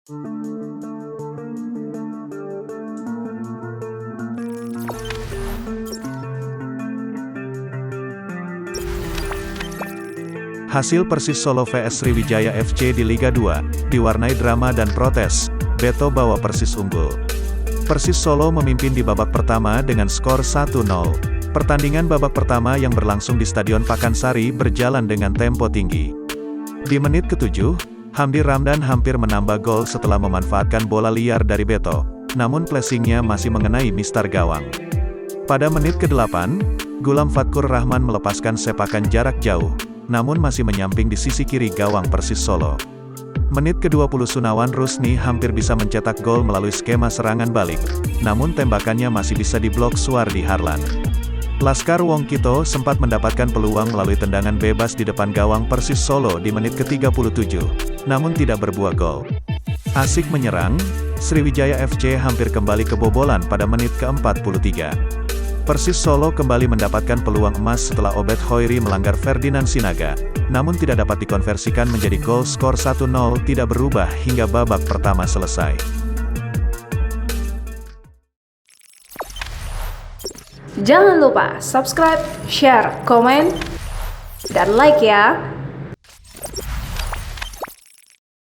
Hasil Persis Solo vs Sriwijaya FC di Liga 2, diwarnai drama dan protes. Beto bawa Persis unggul. Persis Solo memimpin di babak pertama dengan skor 1-0. Pertandingan babak pertama yang berlangsung di Stadion Pakansari berjalan dengan tempo tinggi. Di menit ke-7, Hamdi Ramdan hampir menambah gol setelah memanfaatkan bola liar dari Beto, namun placingnya masih mengenai mistar gawang. Pada menit ke-8, Gulam Fatkur Rahman melepaskan sepakan jarak jauh, namun masih menyamping di sisi kiri gawang Persis Solo. Menit ke-20 Sunawan Rusni hampir bisa mencetak gol melalui skema serangan balik, namun tembakannya masih bisa diblok Suwardi Harlan. Laskar Wongkito sempat mendapatkan peluang melalui tendangan bebas di depan gawang Persis Solo di menit ke-37, namun tidak berbuah gol. Asik menyerang, Sriwijaya FC hampir kembali kebobolan pada menit ke-43. Persis Solo kembali mendapatkan peluang emas setelah Obed Hoiri melanggar Ferdinand Sinaga, namun tidak dapat dikonversikan menjadi gol. Skor 1-0 tidak berubah hingga babak pertama selesai. Jangan lupa subscribe, share, komen, dan like ya!